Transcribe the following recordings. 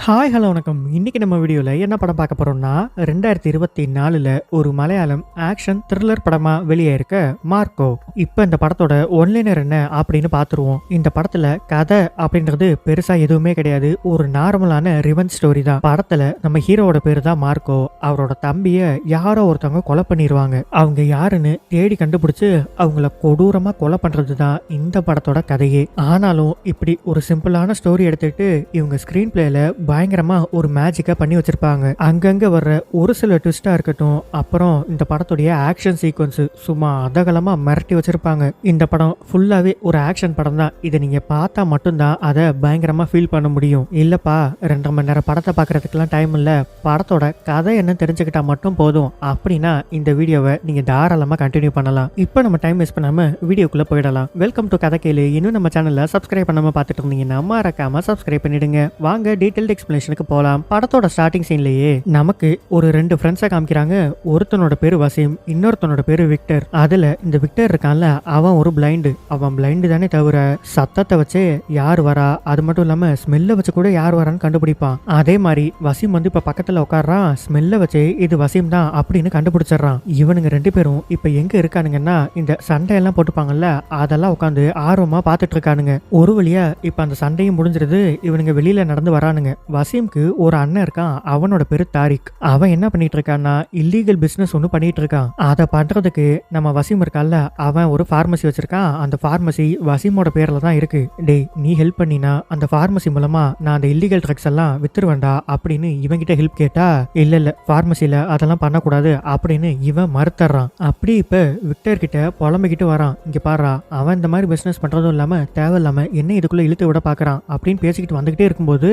Hi hello வணக்கம். இன்னைக்கு நம்ம வீடியோவில் என்ன படம் பார்க்க போறோம்னா 2024ல் ஒரு மலையாளம் ஆக்ஷன் த்ரில்லர் படமா வெளியே இருக்க மார்க்கோ. இப்போ இந்த படத்தோட ஒன்லைனர் என்ன அப்படின்னு பார்த்துருவோம். இந்த படத்துல கதை அப்படின்றது பெருசா எதுவுமே கிடையாது. ஒரு நார்மலான ரிவெஞ்ச் ஸ்டோரி தான். படத்துல நம்ம ஹீரோவோட பேரு தான் மார்க்கோ. அவரோட தம்பிய யாரோ ஒருத்தவங்க கொலை பண்ணிடுவாங்க. அவங்க யாருன்னு தேடி கண்டுபிடிச்சு அவங்கள கொடூரமா கொலை பண்றது தான் இந்த படத்தோட கதையே. ஆனாலும் இப்படி ஒரு சிம்பிளான ஸ்டோரி எடுத்துட்டு இவங்க ஸ்கிரீன் பிளேல பயங்கரமா ஒரு மேஜிக்கா பண்ணி வச்சிருப்பாங்க. அங்கங்க வர்ற ஒரு சில ட்விஸ்டா இருக்கட்டும், அப்புறம் இந்த படத்துடைய ஆக்ஷன் சீக்வன்ஸ் சும்மா அதகலமா மிரட்டி வச்சிருப்பாங்க. இந்த படம் ஃபுல்லாவே ஒரு ஆக்ஷன் படம் தான். இதை நீங்க பார்த்தா மட்டும்தான் அதை பயங்கரமா ஃபீல் பண்ண முடியும். இல்லப்பா 2.5 மணி நேரம் படத்தை பார்க்கறதுக்கெல்லாம் டைம் இல்ல, படத்தோட கதை என்ன தெரிஞ்சுக்கிட்டா மட்டும் போதும் அப்படின்னா இந்த வீடியோவை நீங்க தாராளமா கண்டினியூ பண்ணலாம். இப்போ நம்ம டைம் வேஸ்ட் பண்ணாம வீடியோக்குள்ள போயிடலாம். வெல்கம் டு கதை கேளு. இன்னும் நம்ம சேனல்ல சப்ஸ்கிரைப் பண்ணாம பார்த்துட்டு இருந்தீங்கன்னா மறக்காம சப்ஸ்கிரைப் பண்ணிடுங்க. வாங்க டீடைல்டு எக்ஸ்பிளனேஷனுக்கு போலாம். படத்தோட ஸ்டார்டிங் சீன்லயே நமக்கு ஒரு 2 ஃப்ரெண்ட்ஸை காமிக்கிறாங்க. ஒருத்தனோட பேரு வசீம், இன்னொருத்தனோட பேரு விக்டர். அதுல இந்த விக்டர் இருக்கான்ல, அவன் ஒரு பிளைண்டு. அவன் பிளைண்டு தானே தவிர சத்தத்தை வச்சு யார் வரா, அது மட்டும் இல்லாம ஸ்மெல்ல வச்சு கூட யார் வரான்னு கண்டுபிடிப்பான். அதே மாதிரி வசீம் வந்து இப்ப பக்கத்துல உட்கார்றான். ஸ்மெல்ல வச்சு இது வசீம் தான் அப்படின்னு கண்டுபிடிச்சிடறான். இவனுங்க 2 பேரும் இப்ப எங்க இருக்கானுங்கன்னா இந்த சண்டையெல்லாம் போட்டுப்பாங்கல்ல, அதெல்லாம் உட்காந்து ஆர்வமா பாத்துட்டு இருக்கானுங்க. ஒரு வழியா இப்ப அந்த சண்டையும் முடிஞ்சிருது. இவனுங்க வெளியில நடந்து வரானுங்க. வசீம்க்கு ஒரு அண்ணன் இருக்கான். அவனோட பேரு தாரிக். அவன் என்ன பண்ணிட்டு இருக்கான்னா இல்லீகல் பிசினஸ் ஒன்று பண்ணிட்டு இருக்கான். அதை பண்றதுக்கு நம்ம வசீம் இருக்கான்ல, அவன் ஒரு பார்மசி வச்சிருக்கான். அந்த பார்மசி வசீமோட பேர்ல தான் இருக்கு. டேய், நீ ஹெல்ப் பண்ணினா அந்த பார்மசி மூலமா நான் அந்த இல்லீகல் ட்ரக்ஸ் எல்லாம் வித்துருவேண்டா அப்படின்னு இவன்கிட்ட ஹெல்ப் கேட்டா, இல்ல பார்மசில அதெல்லாம் பண்ணக்கூடாது அப்படின்னு இவன் மறுத்தர்றான். அப்படி இப்ப விக்டர் கிட்ட புலம்பிக்கிட்டு வரான். இங்க பாரு, அவன் இந்த மாதிரி பிசினஸ் பண்றதும் இல்லாம தேவையில்லாம என்ன இதுக்குள்ள இழுத்து விட பாக்குறான் அப்படின்னு பேசிக்கிட்டு வந்துகிட்டே இருக்கும்போது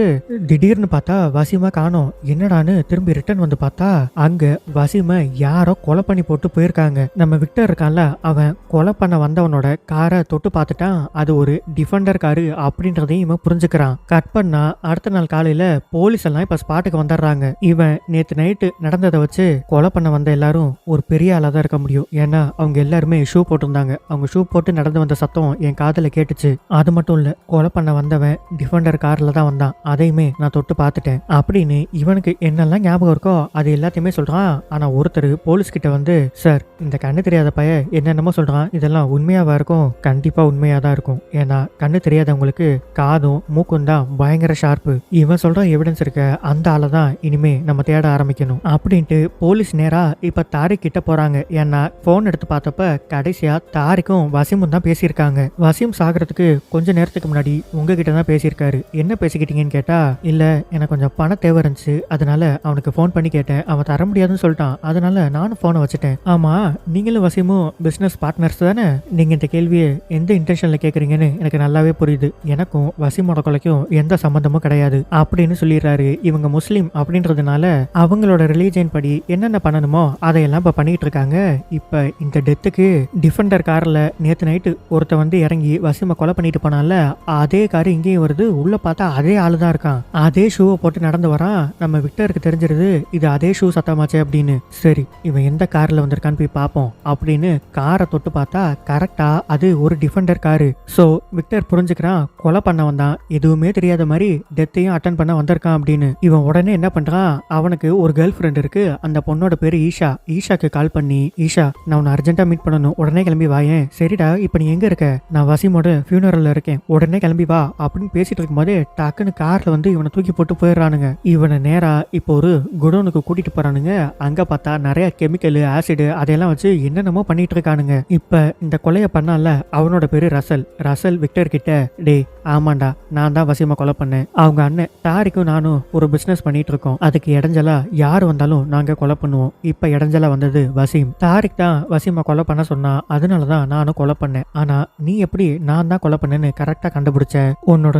திடீர்னு பார்த்தா வசீமா காணோம். என்னடான்னு திரும்பி ரிட்டர்ன் வந்து பார்த்தா அங்க வசீமை யாரோ கொலை பண்ணி போட்டு போயிருக்காங்க. நம்ம விக்டர் இருக்கான்ல, அவன் கொலை பண்ண வந்தவனோட காரை தொட்டு பார்த்துட்டான். அது ஒரு டிஃபெண்டர் காரு அப்படின்றதையும் இவன் புரிஞ்சுக்கிறான். கட் பண்ணா அடுத்த நாள் காலையில போலீஸ் எல்லாம் இப்ப ஸ்பாட்டுக்கு வந்துடுறாங்க. இவன் நேத்து நைட்டு நடந்ததை வச்சு கொலை பண்ண வந்த எல்லாரும் ஒரு பெரிய ஆளா தான் இருக்க முடியும். ஏன்னா அவங்க எல்லாருமே ஷூ போட்டிருந்தாங்க. அவங்க ஷூ போட்டு நடந்து வந்த சத்தம் என் காதுல கேட்டுச்சு. அது மட்டும் இல்ல, கொலை பண்ண வந்தவன் டிஃபெண்டர் கார்ல தான் வந்தான். அதையுமே நான் தொட்டு பார்த்துட்டேன் அப்படின்னு இவனுக்கு என்னெல்லாம் ஞாபகம் இருக்கோ அது எல்லாத்தையுமே சொல்றான். ஆனா ஒருத்தர் போலீஸ் கிட்ட வந்து, சார் இந்த கண்ணு தெரியாத பைய என்னென்னமோ சொல்றான், இதெல்லாம் உண்மையாவா இருக்கும்? கண்டிப்பா உண்மையா தான் இருக்கும். ஏன்னா கண்ணு தெரியாதவங்களுக்கு காதும் மூக்கும் தான் பயங்கர ஷார்ப்பு. இவன் சொல்ற எவிடன்ஸ் இருக்க அந்த ஆளை தான் இனிமே நம்ம தேட ஆரம்பிக்கணும் அப்படின்ட்டு போலீஸ் நேரா இப்ப தாரிக் கிட்ட போறாங்க. ஏன்னா போன் எடுத்து பார்த்தப்ப கடைசியா தாரிக்கும் வசீமும் தான் பேசியிருக்காங்க. வசீம் சாகிறதுக்கு கொஞ்ச நேரத்துக்கு முன்னாடி உங்ககிட்ட தான் பேசியிருக்காரு. என்ன பேசிக்கிட்டீங்கன்னு கேட்டா, இல்ல எனக்கு கொஞ்சம் பண தேவை இருந்துச்சு, அதனால அவனுக்கு ஃபோன் பண்ணி கேட்டேன். அவன் தர முடியாதுன்னு சொல்லிட்டான். அதனால நானும் ஃபோனை வச்சுட்டேன். ஆமா, நீங்களும் வசீமும் பிசினஸ் பார்ட்னர்ஸ் தானே? நீங்க இந்த கேள்வியை எந்த இன்டென்ஷன்ல கேக்குறீங்கன்னு எனக்கு நல்லாவே புரியுது. எனக்கும் வசீமோட கொலைக்கும் எந்த சம்பந்தமும் கிடையாது அப்படின்னு சொல்லிடுறாரு. இவங்க முஸ்லீம் அப்படின்றதுனால அவங்களோட ரிலீஜியன் படி என்னென்ன பண்ணணுமோ அதையெல்லாம் இப்ப பண்ணிட்டு இருக்காங்க. இப்ப இந்த டெத்துக்கு டிஃபெண்டர் கார்ல நேத்து நைட்டு ஒருத்த வந்து இறங்கி வசீமை கொலை பண்ணிட்டு போனால, அதே கார் இங்கேயும் வருது. உள்ள பார்த்தா அதே ஆளு தான் இருக்கான். அதே ஷூவை போட்டு நடந்து வரான். நம்ம விக்டருக்கு தெரிஞ்சிருது இது அதே ஷூ சத்தமாச்சே அப்படின்னு. சரி, இவன் எந்த கார்ல வந்திருக்கான்னு போய் பார்ப்போம் அப்படின்னு காரை தொட்டு பார்த்தா கரெக்டா அது ஒரு டிஃபெண்டர் காரு. சோ விக்டர் புரிஞ்சுக்கிறான், கொலை பண்ண வந்தான், எதுவுமே தெரியாத மாதிரி டெத்தையும் அட்டன் பண்ண வந்திருக்கான் அப்படின்னு. இவன் உடனே என்ன பண்றான், அவனுக்கு ஒரு கேர்ள் ஃப்ரெண்ட் இருக்கு. அந்த பொண்ணோட பேரு ஈஷா. ஈஷாக்கு கால் பண்ணி, ஈஷா நான் உன்னை அர்ஜென்ட்டா மீட் பண்ணணும், உடனே கிளம்பி வாயேன். சரிடா, இப்ப நீ எங்க இருக்க? நான் வசீமோட ஃபியூனரல்ல இருக்கேன், உடனே கிளம்பி வா அப்படின்னு பேசிட்டு இருக்கும் போதே டக்குன்னு கார்ல வந்து இவனை தூக்கி போட்டு போயிடுறானுங்க. இவனை நேரா இப்போ ஒரு குடோனுக்கு கூட்டிட்டு போறானுங்க. அங்க பார்த்தா நிறைய கெமிக்கல், ஆசிட் அதையெல்லாம் வச்சு என்னென்னமோ பண்ணிட்டு இருக்கானுங்க. இப்ப இந்த கொலைய பண்ணால அவனோட பேரு ரசல். ரசல் விக்டர் கிட்ட, டே ஆமாண்டா, நான் தான் வசீமை கொலை பண்ணேன். அவங்க அண்ணன் தாரிக்கும் நானும் ஒரு பிசினஸ் பண்ணிட்டு இருக்கோம். அதுக்கு இடைஞ்சலா யார் வந்தாலும் நாங்க கொலை பண்ணுவோம். இப்ப இடைஞ்சலா வந்தது வசீம். தாரிக் தான் வசீமை கொலை பண்ண சொன்னா, அதனாலதான் நானும் கொலை பண்ணேன். ஆனா நீ எப்படி நான் தான் கொலை பண்ணேன்னு கரெக்டா கண்டுபிடிச்ச? உன்னோட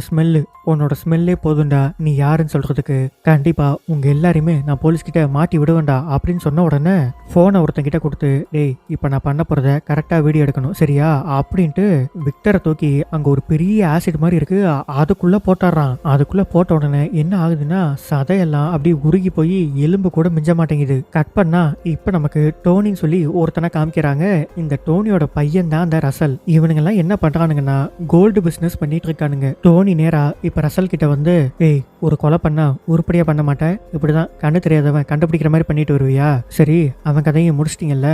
ஸ்மெல்லே போதும்டா நீ யாருன்னு சொல்றதுக்கு. கண்டிப்பா உங்க எல்லாரையுமே நான் போலீஸ் கிட்ட மாட்டி விடுவேண்டா அப்படின்னு சொன்ன உடனே போனை ஒருத்தன் கிட்ட கொடுத்து, டேய் இப்ப நான் பண்ண போறத கரெக்டா வீடியோ எடுக்கணும் சரியா அப்படின்ட்டு விக்டரை தூக்கி அங்க ஒரு பெரிய ஆசிட் மாதிரி இருக்கு அதுக்குள்ள போட்டுறான். அதுக்குள்ள போட்ட உடனே என்ன ஆகுதுன்னா சதையெல்லாம் அப்படியே உருகி போய் எலும்பு கூட மிஞ்ச மாட்டேங்குது. கட் பண்ணா இப்ப நமக்கு டோனின்னு சொல்லி ஒருத்தனை காமிக்கிறாங்க. இந்த டோனியோட பையன் தான் அந்த ரசல். இவனுங்க எல்லாம் என்ன பண்றானுங்கன்னா கோல்டு பிசினஸ் பண்ணிட்டு இருக்கானுங்க. டோனி நேரா இப்ப ரசல் கிட்ட வந்து, ஏய் ஒரு கொலை பண்ணா உருப்படியா பண்ண மாட்டேன், இப்படிதான் கண்ணு தெரியாதவன் கண்டுபிடிக்கிற மாதிரி பண்ணிட்டு வருவியா? சரி, அவன் கதையை முடிச்சிட்டீங்கல்ல.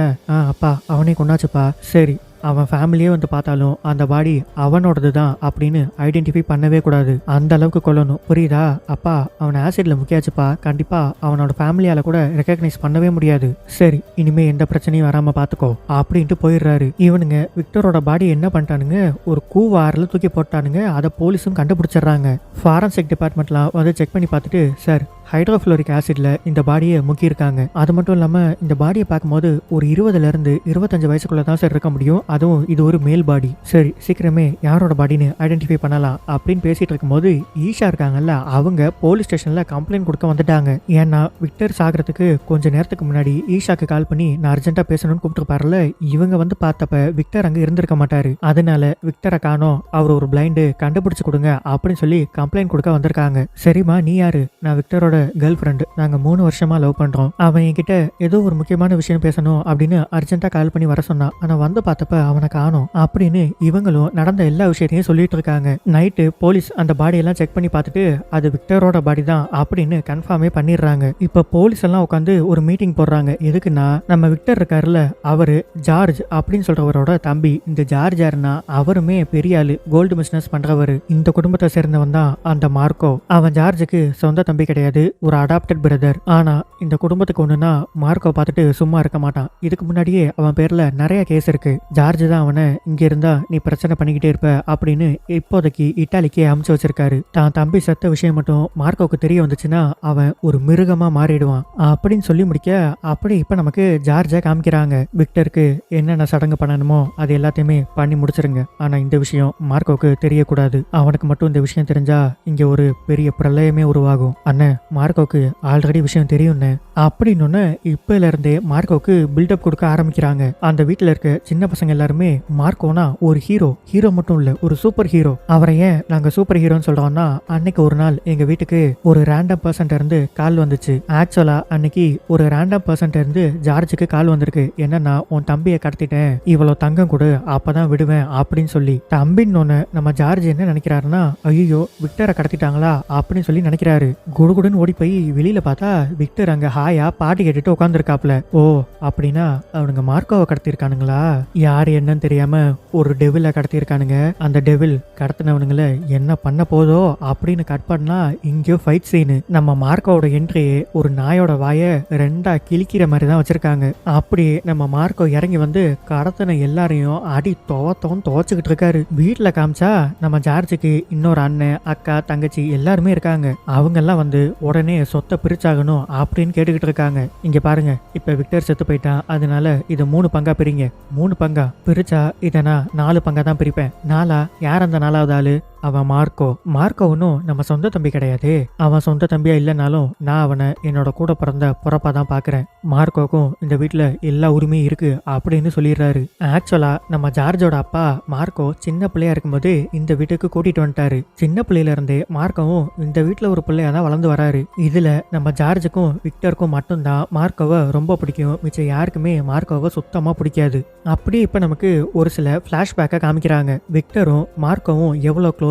அப்பா அவனே கொண்டாச்சுப்பா. சரி, அவன் ஃபேமிலியே வந்து பார்த்தாலும் அந்த பாடி அவனோடது தான் அப்படின்னு ஐடென்டிஃபை பண்ணவே கூடாது. அந்த அளவுக்கு கொல்லணும், புரியுதா? அப்பா அவனை ஆசிட்ல முக்கியாச்சுப்பா, கண்டிப்பா அவனோட ஃபேமிலியால கூட ரெக்கக்னைஸ் பண்ணவே முடியாது. சரி, இனிமே எந்த பிரச்சனையும் வராம பாத்துக்கோ அப்படின்ட்டு போயிடுறாரு. இவனுங்க விக்டரோட பாடி என்ன பண்ணிட்டானுங்க, ஒரு கூவாரில் தூக்கி போட்டானுங்க. அதை போலீஸும் கண்டுபிடிச்சிடுறாங்க. ஃபாரன்சிக் டிபார்ட்மெண்ட்லாம் வந்து செக் பண்ணி பார்த்துட்டு, சார் ஹைட்ரோஃப்ளோரிக் ஆசிட்ல இந்த பாடியை முக்கியிருக்காங்க. அது மட்டும் இல்லாம இந்த பாடியை பார்க்கும்போது ஒரு 20லேருந்து 25 வயசுக்குள்ள தான் சார் இருக்க முடியும், அதுவும் இது ஒரு மேல் பாடி. சரி, சீக்கிரமே யாரோட பாடின்னு ஐடென்டிஃபை பண்ணலாம் அப்படின்னு பேசிட்டு இருக்கும்போது ஈஷா இருக்காங்கல்ல, அவங்க போலீஸ் ஸ்டேஷன்ல கம்ப்ளைண்ட் கொடுக்க வந்துட்டாங்க. ஏன்னா விக்டர் சாகிறதுக்கு கொஞ்ச நேரத்துக்கு முன்னாடி ஈஷாக்கு கால் பண்ணி நான் அர்ஜென்ட்டா பேசணும்னு கூப்பிட்டுருப்பாருல, இவங்க வந்து பார்த்தப்ப விக்டர் அங்க இருந்திருக்க மாட்டாரு. அதனால விக்டரை காணோம், அவர் ஒரு பிளைண்டு, கண்டுபிடிச்சு கொடுங்க அப்படின்னு சொல்லி கம்ப்ளைண்ட் கொடுக்க வந்திருக்காங்க. சரிம்மா நீ யாரு? நான் விக்டரோட கேர்ள் ஃப்ரெண்டு, நாங்க 3 வருஷமா லவ் பண்றோம். அவன் என்கிட்ட ஏதோ ஒரு முக்கியமான விஷயம் பேசணும் அப்படின்னு அர்ஜென்ட்டா கால் பண்ணி வர சொன்னான். ஆனா வந்து பார்த்தப்ப அவனை காணோம் அப்படின்னு இவங்களும் நடந்த எல்லா விஷயத்தையும் சொல்லிட்டு இருக்காங்க. நைட்டு போலீஸ் அந்த பாடியெல்லாம் செக் பண்ணி பார்த்துட்டு அது விக்டரோட பாடி தான் அப்படின்னு கன்ஃபார்மே பண்ணிடுறாங்க. இப்ப போலீஸ் எல்லாம் உட்காந்து ஒரு மீட்டிங் போடுறாங்க. எதுக்குன்னா, நம்ம விக்டர் இருக்காருல்ல, அவரு ஜார்ஜ் அப்படின்னு சொல்றவரோட தம்பி. இந்த ஜார்ஜ் யாருன்னா, அவருமே பெரிய ஆளு, கோல்டு பிசினஸ் பண்றவரு. இந்த குடும்பத்தை சேர்ந்தவன் தான் அந்த மார்க்கோ. அவன் ஜார்ஜுக்கு சொந்த தம்பி கிடையாது, ஒரு அடாப்டட் பிரதர். ஆனா இந்த குடும்பத்துக்கு ஒண்ணுன்னா மார்க்கோ பார்த்துட்டு சும்மா இருக்க மாட்டான். இதுக்கு முன்னாடியே அவன் பேர்ல நிறைய கேஸ் இருக்கு. ஜார்ஜ் தான் அவனை இங்க இருந்தா நீ பிரச்சனை பண்ணிக்கிட்டே இருப்ப அப்படின்னு இப்போதைக்கு இட்டாலிக்கே அமுச்சு வச்சிருக்காரு. தான் தம்பி செத்த விஷயம் மட்டும் மார்க்கோவுக்கு தெரிய வந்துச்சுன்னா அவன் ஒரு மிருகமா மாறிடுவான் அப்படின்னு சொல்லி முடிக்க, அப்படி இப்ப நமக்கு ஜார்ஜை காமிக்கிறாங்க. விக்டருக்கு என்னென்ன சடங்கு பண்ணணுமோ அது எல்லாத்தையுமே பண்ணி முடிச்சிருங்க. ஆனா இந்த விஷயம் மார்க்கோவுக்கு தெரியக்கூடாது. அவனுக்கு மட்டும் இந்த விஷயம் தெரிஞ்சா இங்க ஒரு பெரிய பிரளயமே உருவாகும். அண்ணன் மார்க்கோக்கு ஆல்ரெடி விஷயம் தெரியும்னு அப்படின்னு இப்பல இருந்தே மார்க்கோக்கு பில்டப் கொடுக்க ஆரம்பிக்கிறாங்க. அந்த வீட்டுல இருக்க சின்ன பசங்க எல்லாருமே மார்க்கோனா ஒரு ஹீரோ மட்டும் இல்ல, ஒரு சூப்பர் ஹீரோ. அவரை ஏன் நாங்க சூப்பர் ஹீரோன்னு சொல்றோம்னா, அன்னைக்கு ஒரு நாள் எங்க வீட்டுக்கு ஒரு ரேண்டம் பர்சன்ட் இருந்து கால் வந்துச்சு. ஆக்சுவலா அன்னைக்கு ஒரு ரேண்டம் பர்சன்ட் இருந்து ஜார்ஜுக்கு கால் வந்திருக்கு. என்னன்னா, உன் தம்பியை கடத்திட்டேன், இவ்வளவு தங்கம் கொடு அப்பதான் விடுவேன் அப்படின்னு சொல்லி. தம்பின்னு நம்ம ஜார்ஜ் என்ன நினைக்கிறாருன்னா, ஐயோ விக்டரை கடத்திட்டாங்களா அப்படின்னு சொல்லி நினைக்கிறாரு. குடுகுடுன்னு ஓடி போய் வெளியில பார்த்தா விக்டர் அங்க ஹாயா பாட்டி கேட்டுட்டு உட்காந்துருக்காப்ல. ஓ அப்படின்னா அவனுங்க மார்க்கோவை கடத்திருக்கானுங்களா? யாரு என்னன்னு தெரியாம ஒரு டெவில கடத்திருக்கானுங்க. அந்த டெவில் கடத்தினவனுங்கள என்ன பண்ண போதோ அப்படின்னு கட் பண்ணா இங்கேயோ ஃபைட் சீனு. நம்ம மார்க்கோவோட என்ட்ரியே ஒரு நாயோட வாய ரெண்டா கிழிக்கிற மாதிரி தான் வச்சிருக்காங்க. அப்படியே நம்ம மார்க்கோ இறங்கி வந்து கடத்தின எல்லாரையும் அடி துவச்சுக்கிட்டு இருக்காரு. வீட்டுல காமிச்சா நம்ம ஜார்ஜுக்கு இன்னொரு அண்ணன், அக்கா, தங்கச்சி எல்லாருமே இருக்காங்க. அவங்க எல்லாம் வந்து உடனே சொத்தை பிரிச்சாகணும் அப்படின்னு கேட்டுக்கிட்டு இருக்காங்க. இங்க பாருங்க, இப்ப விக்டர் செத்து போயிட்டான், அதனால இதை 3 பங்கா பிரிங்க. 3 பங்கா பிரிச்சா இதை நான் 4 பங்கா தான் பிரிப்பேன். நாலா? யார் அந்த 4வது ஆளு? அவன் மார்க்கோ ஒன்னும் நம்ம சொந்த தம்பி கிடையாது. அவன் சொந்த தம்பியா இல்லைனாலும் நான் அவனை என்னோட கூட பிறந்த பொறப்பா தான் பாக்குறேன். மார்க்கோக்கும் இந்த வீட்டுல எல்லா உரிமையும் இருக்கு அப்படின்னு சொல்லிடுறாரு. ஆக்சுவலா நம்ம ஜார்ஜோட அப்பா மார்க்கோ சின்ன பிள்ளையா இருக்கும்போது இந்த வீட்டுக்கு கூட்டிட்டு வந்துட்டாரு. சின்ன பிள்ளையில இருந்தே மார்க்கவும் இந்த வீட்டுல ஒரு பிள்ளையா தான் வளர்ந்து வராரு. இதுல நம்ம ஜார்ஜுக்கும் விக்டருக்கும் மட்டும்தான் மார்க்கோவை ரொம்ப பிடிக்கும், மிச்சம் யாருக்குமே மார்க்கோவை சுத்தமா பிடிக்காது. அப்படியே இப்ப நமக்கு ஒரு சில பிளாஷ்பேக்கை காமிக்கிறாங்க. விக்டரும் மார்க்கோவும் எவ்வளவு க்ளோஸ்னு.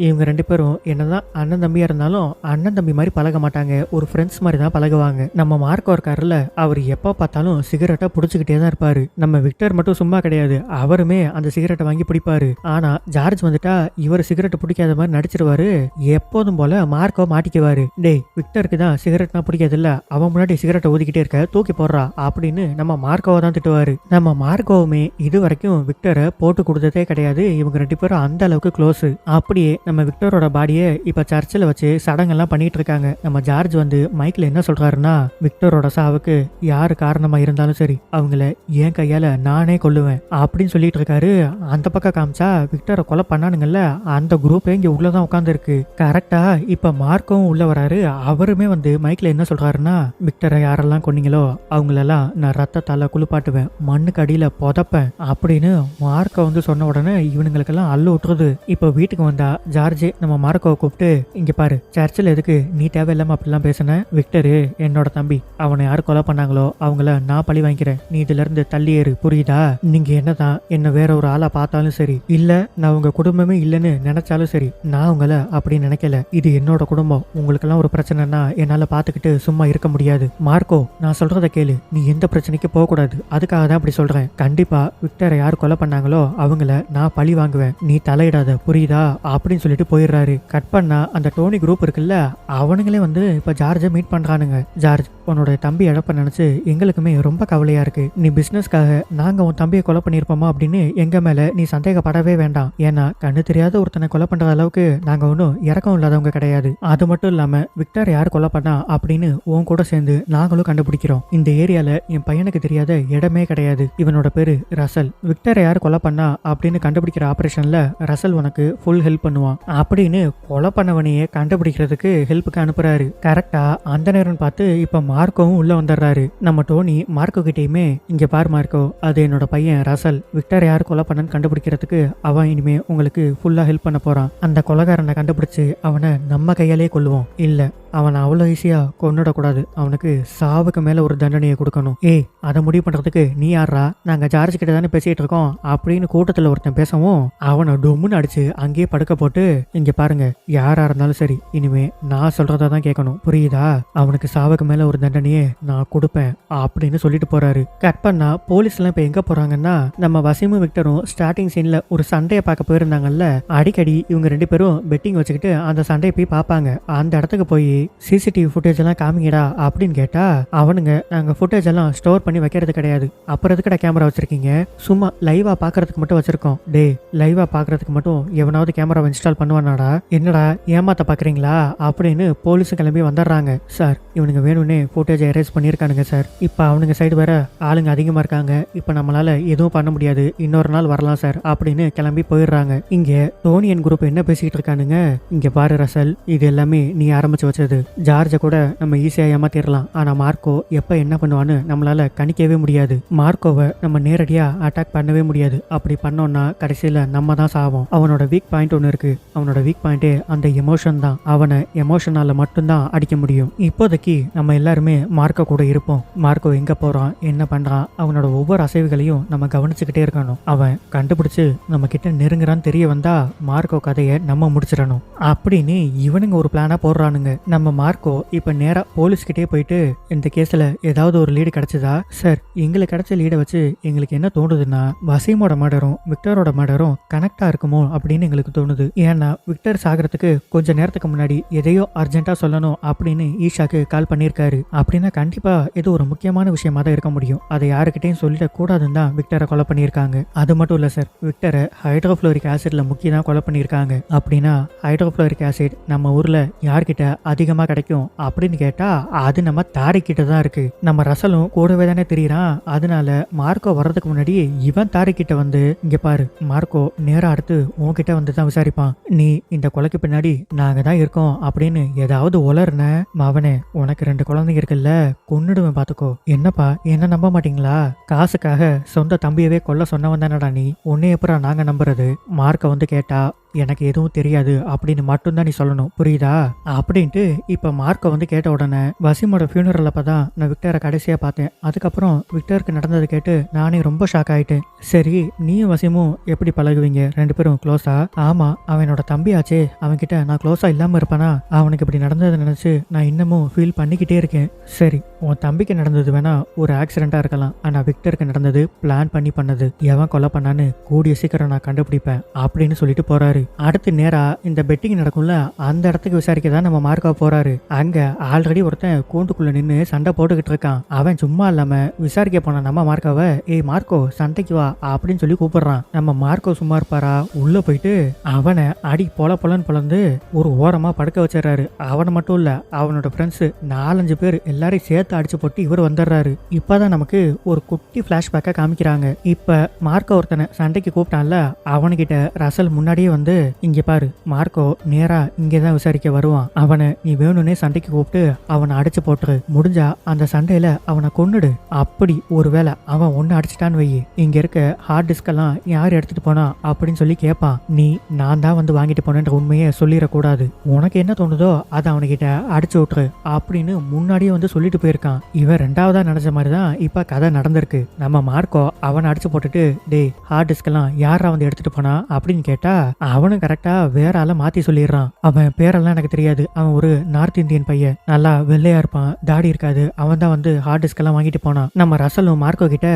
இவங்க 2 பேரும் என்னதான் அண்ணன் தம்பியா இருந்தாலும் அண்ணன் தம்பி மாதிரி பழக மாட்டாங்க, ஒரு ஃப்ரெண்ட்ஸ் மாதிரி தான் பழகுவாங்க. நம்ம மார்க்கோ இருக்காருல்ல, அவர் எப்ப பார்த்தாலும் சிகரெட்டை புடிச்சுக்கிட்டே தான் இருப்பாரு. நம்ம விக்டர் மட்டும் சும்மா கிடையாது, அவருமே அந்த சிகரெட்டை வாங்கி பிடிப்பாரு. ஆனா ஜார்ஜ் வந்துட்டா இவர் சிகரெட் பிடிக்காத மாதிரி நடிச்சிருவாரு. எப்போதும் போல மார்க்கோ மாட்டிக்குவாரு. டேய் விக்டருக்கு தான் சிகரெட்னா பிடிக்காது இல்ல, அவன் முன்னாடி சிகரெட்டை ஊதிக்கிட்டே இருக்க, தூக்கி போடுறா அப்படின்னு நம்ம மார்க்கோவை தான் திட்டுவாரு. நம்ம மார்க்கோவுமே இது வரைக்கும் விக்டரை போட்டு கொடுத்ததே கிடையாது. இவங்க 2 பேரும் அந்த அளவுக்கு க்ளோஸ். அப்படியே நம்ம விக்டரோட பாடியை இப்ப சர்ச்சில் வச்சு சடங்கெல்லாம் பண்ணிட்டு இருக்காங்க. நம்ம ஜார்ஜ் வந்து மைக்ல என்ன சொல்றாருன்னா, விக்டரோட சாவுக்கு யாரு காரணமா இருந்தாலும் சரி அவங்கள என் கையால நானே கொல்லுவேன் அப்படின்னு சொல்லிட்டு இருக்காரு. அந்த பக்கம் காமிச்சா விக்டரை கொலை பண்ணானுங்கல்ல, அந்த குரூப்பே இங்க உள்ளதான் உட்கார்ந்து இருக்கு. கரெக்டா இப்ப மார்க்கவும் உள்ள வராரு. அவருமே வந்து மைக்ல என்ன சொல்றாருன்னா, விக்டரை யாரெல்லாம் கொன்னீங்களோ அவங்களெல்லாம் நான் ரத்தத்தால குளிப்பாட்டுவேன், மண்ணுக்கு அடியில புதைப்பேன் அப்படின்னு மார்க்கை வந்து சொன்ன உடனே இவனுங்களுக்கெல்லாம் அள்ளு விட்டுருது. இப்ப வீட்டுக்கு வந்தா ஜார்ஜ் நம்ம மார்க்கோவை கூப்பிட்டு, இங்க பாரு, சர்ச்சில் எதுக்கு நீ தேவையில்லாம அப்படிலாம் பேசுன? விக்டரு என்னோட தம்பி, அவனை யார் கொலை பண்ணாங்களோ அவங்கள நான் பழி வாங்கிக்கிறேன், நீ இதுல இருந்து தள்ளியேறு, புரியுதா? நீங்க என்னதான் என்ன வேற ஒரு ஆளா பார்த்தாலும் சரி, இல்ல நான் உங்க குடும்பமே இல்லைன்னு நினைச்சாலும் சரி, நான் உங்களை அப்படி நினைக்கல. இது என்னோட குடும்பம். உங்களுக்கெல்லாம் ஒரு பிரச்சனைனா என்னால பாத்துக்கிட்டு சும்மா இருக்க முடியாது. மார்க்கோ, நான் சொல்றத கேளு, நீ எந்த பிரச்சனைக்கு போக கூடாது. அதுக்காக தான் அப்படி சொல்றேன். கண்டிப்பா விக்டரை யார் கொலை பண்ணாங்களோ அவங்கள நான் பழி வாங்குவேன், நீ தலையிடாத, புரியுதா? அப்படின்னு சொல்லிட்டு போயிடுறாரு. கட் பண்ணா அந்த டோனி குரூப் இருக்குல்ல, அவனுங்களே வந்து இப்ப ஜார்ஜை மீட் பண்றானுங்க. ஜார்ஜ், உன்னோட தம்பி இழப்ப நினைச்சு எங்களுக்குமே ரொம்ப கவலையா இருக்கு. நீ பிசினஸ்க்காக நாங்க உன் தம்பியை கொலை பண்ணிருப்போமா அப்படின்னு எங்க மேல நீ சந்தேகப்படவே வேண்டாம். ஏன்னா கண்ணு தெரியாத ஒருத்தனை கொலை பண்ற அளவுக்கு நாங்க ஒன்றும் இறக்கம் இல்லாதவங்க கிடையாது. அது மட்டும் இல்லாம விக்டர் யார் கொலை பண்ணா அப்படின்னு உன் கூட சேர்ந்து நாங்களும் கண்டுபிடிக்கிறோம். இந்த ஏரியால என் பையனுக்கு தெரியாத இடமே கிடையாது. இவனோட பேரு ரசல். விக்டரை யார் கொலை பண்ணா அப்படின்னு கண்டுபிடிக்கிற ஆபரேஷன்ல ரசல் உனக்கு ஃபுல் ஹெல்ப் பண்ணுவான் அப்படின்னு கொலை பண்ணவனையே கண்டுபிடிக்கிறதுக்கு ஹெல்ப்புக்கு அனுப்புறாரு. கரெக்டா அந்த நேரம் பார்த்து இப்ப மார்க்கோவும் உள்ள வந்துடுறாரு. நம்ம டோனி மார்க்கோ கிட்டேயுமே, இங்க பார் மார்க்கோ, அது என்னோட பையன் ரசல். விக்டர் யார் கொலை பண்ணன்னு கண்டுபிடிக்கிறதுக்கு அவன் இனிமே உங்களுக்கு ஃபுல்லா ஹெல்ப் பண்ண போறான். அந்த கொலைகாரனை கண்டுபிடிச்சு அவனை நம்ம கையாலே கொல்லுவோம். இல்ல அவனை அவ்வளோ ஈஸியா கொன்னுடக்கூடாது. அவனுக்கு சாவுக்கு மேல ஒரு தண்டனையை கொடுக்கணும். ஏய், அதை முடிவு பண்றதுக்கு நீ யாரா? நாங்க ஜார்ஜ் கிட்ட தானே பேசிட்டு இருக்கோம் அப்படின்னு கூட்டத்துல ஒருத்தன் பேசவும் அவனை டொம்முன்னு அடிச்சு அங்கேயே படுக்க போட்டு, இங்க பாருங்க, யாரா இருந்தாலும் சரி, இனிமே நான் சொல்றதா தான் கேட்கணும், புரியுதா? அவனுக்கு சாவுக்கு மேல ஒரு தண்டனையே நான் கொடுப்பேன் அப்படின்னு சொல்லிட்டு போறாரு. கட் பண்ணா போலீஸ் எல்லாம் இப்ப எங்க போறாங்கன்னா, நம்ம வசீமும் விக்டரும் ஸ்டார்டிங் சீன்ல ஒரு சண்டையை பார்க்க போயிருந்தாங்கல்ல, அடிக்கடி இவங்க ரெண்டு பேரும் பெட்டிங் வச்சுக்கிட்டு அந்த சண்டையை போய் பார்ப்பாங்க. அந்த இடத்துக்கு போய் சிசிடிவி ஃபுட்டேஜ் எல்லாம் காமிங்கடா அப்படின்னு கேட்டா, அவனுங்க நாங்க ஃபுட்டேஜ் எல்லாம் ஸ்டோர் பண்ணி வைக்கிறது கிடையாது. அப்புறம் எதுக்கடா கேமரா வச்சிருக்கீங்க? சும்மா லைவா பாக்குறதுக்கு மட்டும் வச்சிருக்கோம். டே, லைவா பாக்குறதுக்கு மட்டும் எவனாவது கேமரா இன்ஸ்டால் பண்ணுவானாடா? என்னடா ஏமாத்த பாக்குறீங்களா அப்படின்னு போலீஸும் கிளம்பி வந்துடுறாங்க. சார், இவனுங்க வேணும்னே ஃபுட்டேஜ் எரேஸ் பண்ணியிருக்கானுங்க சார். இப்ப அவனுங்க சைடு வேற ஆளுங்க அதிகமா இருக்காங்க. இப்ப நம்மளால எதுவும் பண்ண முடியாது, இன்னொரு நாள் வரலாம் சார் அப்படின்னு கிளம்பி போயிடுறாங்க. இங்க டோனியன் குரூப் என்ன பேசிட்டு இருக்கானுங்க, இங்க பாரு ரசல், இது எல்லாமே நீ ஆரம்பிச்சு வச்சது. ஜார்ஜை கூட நம்ம ஈஸியா ஏமாத்திரலாம். ஆனா மார்க்கோ எப்ப என்ன பண்ணுவான்னு நம்மளால கணிக்கவே முடியாது. மார்க்கோவை நம்ம நேரடியா அட்டாக் பண்ணவே முடியாது. அப்படி பண்ணோம்னா கடைசியில நம்ம தான் சாவோம். அவனோட வீக் பாயிண்ட் ஒன்று இருக்கு. அவனோட வீக் பாயிண்டே அந்த எமோஷன் தான். அவனை எமோஷனால மட்டும்தான் அடிக்க முடியும். இப்போதைக்கு நம்ம எல்லாருமே மார்க்கோ கூட இருப்போம். மார்க்கோ எங்க போறான், என்ன பண்றான், அவனோட ஒவ்வொரு அசைவுகளையும் நம்ம கவனிச்சுக்கிட்டே இருக்கணும். அவன் கண்டுபிடிச்சு நம்ம கிட்ட நெருங்குறான்னு தெரிய வந்தா மார்க்கோ கதையை நம்ம முடிச்சிடணும் அப்படின்னு இவனுங்க ஒரு பிளானா போடுறானுங்க. நம்ம மார்க்கோ இப்ப நேரா போலீஸ் கிட்டே போயிட்டு, இந்த கேஸ்ல ஏதாவது ஒரு லீடு கிடைச்சதா? சார், எங்களுக்கு கிடைச்ச லீடை வச்சு எங்களுக்கு என்ன தோணுதுன்னா, வசீமோட மர்டரும் விக்டரோட மர்டரும் கனெக்டா இருக்குமோ அப்படின்னு எங்களுக்கு தோணுது. ஏன்னா விக்டர் சாகிறதுக்கு கொஞ்ச நேரத்துக்கு முன்னாடி எதையோ அர்ஜென்ட்டா சொல்லணும் அப்படின்னு ஈஷாக்கு கால் பண்ணியிருக்காரு. அப்படின்னா கண்டிப்பா இது ஒரு முக்கியமான விஷயமா தான் இருக்க முடியும். அதை யாருக்கிட்டையும் சொல்லிட கூடாதுன்னு தான் விக்டரை கொலை பண்ணியிருக்காங்க. அது மட்டும் இல்ல சார், விக்டரை ஹைட்ரோஃப்ளோரிக் ஆசிட்ல முக்கி தான் கொலை பண்ணியிருக்காங்க. அப்படின்னா ஹைட்ரோஃப்ளோரிக் ஆசிட் நம்ம ஊர்ல யார்கிட்ட அதிகமா கிடைக்கும் அப்படின்னு கேட்டா அது நம்ம தாரி கிட்ட தான் இருக்கு. நம்ம ரசலும் கூடவே தானே தெரியுறான். அதனால மார்க்கோ வர்றதுக்கு முன்னாடி இவன் தாரி கிட்ட வந்து, இங்க பாரு மார்க்கோ, நேரா அடுத்து உன்கிட்ட வந்து தான் விசாரிப்பான். நீ இந்த கொலைக்கு பின்னாடி நாங்க தான் இருக்கோம் அப்படின்னு ஏதாவது உளர்ன அவனே, உனக்கு 2 குழந்தைங்க இருக்குல்ல, கொன்னுடுவேன் பாத்துக்கோ. என்னப்பா, என்ன நம்ப மாட்டீங்களா? காசுக்காக சொந்த தம்பியவே கொல்ல சொன்னவன் தானடா நீ, உன்னை எப்பறம் நாங்க நம்புறது? மார்க்க வந்து கேட்டா எனக்கு எதுவும் தெரியாது அப்படின்னு மட்டும்தான் நீ சொல்லணும், புரியுதா? அப்படின்ட்டு இப்ப மார்க்கை வந்து கேட்ட உடனே, வசீமோட ஃபியூனரல் அப்பதான் நான் விக்டரை கடைசியா பார்த்தேன். அதுக்கப்புறம் விக்டருக்கு நடந்தது கேட்டு நானே ரொம்ப ஷாக் ஆயிட்டேன். சரி, நீயும் வசீமும் எப்படி பழகுவீங்க? 2 பேரும் க்ளோஸா? ஆமா, அவனோட தம்பி ஆச்சே, அவன்கிட்ட நான் க்ளோஸா இல்லாம இருப்பானா? அவனுக்கு இப்படி நடந்ததை நினைச்சு நான் இன்னமும் ஃபீல் பண்ணிக்கிட்டே இருக்கேன். சரி, உன் தம்பிக்கு நடந்தது வேணா ஒரு ஆக்சிடென்ட்டா இருக்கலாம், ஆனா விக்டருக்கு நடந்தது பிளான் பண்ணி பண்ணது. எவன் கொலை பண்ணான்னு கூடிய சீக்கிரம் நான் கண்டுபிடிப்பேன் அப்படின்னு சொல்லிட்டு போறாரு. அடுத்து நேரா இந்த பெட்டிங் நடக்கும்ல, அந்த இடத்துக்கு விசாரிக்க தான் நம்ம மார்க்கோ போறாரு. அங்க ஆல்ரெடி ஒருத்தன் கூண்டுக்குள்ள நின்று சண்டை போட்டுக்கிட்டு இருக்கான். அவன் சும்மா இல்லாம விசாரிக்க போன நம்ம மார்க்கோவை, ஏய் மார்க்கோ சண்டைக்கு வா அப்படின்னு சொல்லி கூப்பிடுறான். நம்ம மார்க்கோ சும்மா இருப்பாரா? உள்ள போயிட்டு அவனை அடி பொலன்னு பொலந்து ஒரு ஓரமா படுக்க வச்சிடறாரு. அவனை மட்டும் இல்ல, அவனோட ஃப்ரெண்ட்ஸ் 4-5 பேர் எல்லாரையும் சேர்த்து அடிச்சு போட்டு இவர் வந்துடுறாரு. இப்பதான் நமக்கு ஒரு குட்டி பிளாஷ்பேக்கா காமிக்கிறாங்க. இப்ப மார்க்கோ ஒருத்தனை சண்டைக்கு கூப்பிட்டான்ல, அவனுகிட்ட ரசல் முன்னாடியே வந்து இங்க பாரு மார்க்கோ நேரா இங்கதான் விசாரிக்க வருவான். அவனை நீ வேணும்னே சண்டைக்கு கூப்பிட்டு அவனை அடிச்சு போட்டுரு. முடிஞ்சா அந்த சண்டையில அவனை கொன்னுடு. அப்படி ஒருவேளை அவன் ஒன்னு அடிச்சிட்டான்னு வை, இங்க இருக்க ஹார்ட் டிஸ்க் எல்லாம் யார் எடுத்துட்டு போனா அப்படின்னு சொல்லி கேட்பான். நீ நான் தான் வந்து வாங்கிட்டு போனேன்ற உண்மையை சொல்லிடக்கூடாது. உனக்கு என்ன தோணுதோ அதை அவனுக்கிட்ட அடிச்சு விட்டுரு அப்படின்னு முன்னாடியே வந்து சொல்லிட்டு போயிருக்கான். இவன் ரெண்டாவதா நினைச்ச மாதிரிதான் இப்ப கதை நடந்திருக்கு. நம்ம மார்க்கோ அவனை அடிச்சு போட்டுட்டு டே ஹார்ட் டிஸ்க் எல்லாம் யாரா வந்து எடுத்துட்டு போனா அப்படின்னு கேட்டா அவனும் கரெக்டா வேற ஆள மாத்தி சொல்லிடுறான். அவன் பேரெல்லாம் எனக்கு தெரியாது, அவன் ஒரு நார்த் இந்தியன் பையன், நல்லா வெள்ளையா இருப்பான், தாடி இருக்காது, அவன் தான் வந்து ஹார்ட் டிஸ்க் எல்லாம் வாங்கிட்டு போனான். நம்ம ரசலும் மார்க்கோ கிட்ட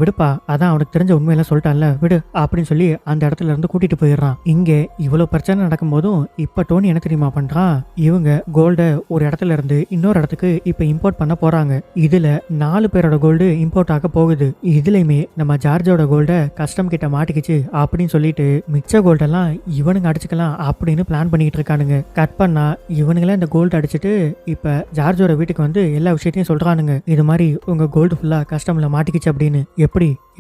விடுப்பா அதான் அவனுக்கு தெரிஞ்ச உண்மையெல்லாம் சொல்லிட்டான்ல விடு அப்படின்னு சொல்லி அந்த இடத்துல இருந்து கூட்டிட்டு போயிடுறான். இங்க இவ்வளவு பிரச்சனை நடக்கும் போதும் இப்ப டோனி என்ன தெரியுமா பண்றான், இவங்க கோல்ட ஒரு இடத்துல இருந்து இன்னொரு இடத்துக்கு இப்ப இம்போர்ட் பண்ண போறாங்க. இதுல 4 பேரோட கோல்டு இம்போர்ட் ஆக போகுது. இதுலயுமே நம்ம ஜார்ஜோட கோல்ட கஸ்டம் கிட்ட மாட்டிக்கிச்சு அப்படின்னு சொல்லிட்டு மிச்ச கோல்டெல்லாம் இவனுங்க அடிச்சுக்கலாம் அப்படின்னு பிளான் பண்ணிட்டு இருக்கானுங்க. கட் பண்ணா இவனுங்களே இந்த கோல்டு அடிச்சுட்டு இப்ப ஜார்ஜோட வீட்டுக்கு வந்து எல்லா விஷயத்தையும் சொல்றானுங்க. இது மாதிரி உங்க கோல்டு ஃபுல்லா கஸ்டம்ல மாட்டிக்கிச்சு அப்படின்னு.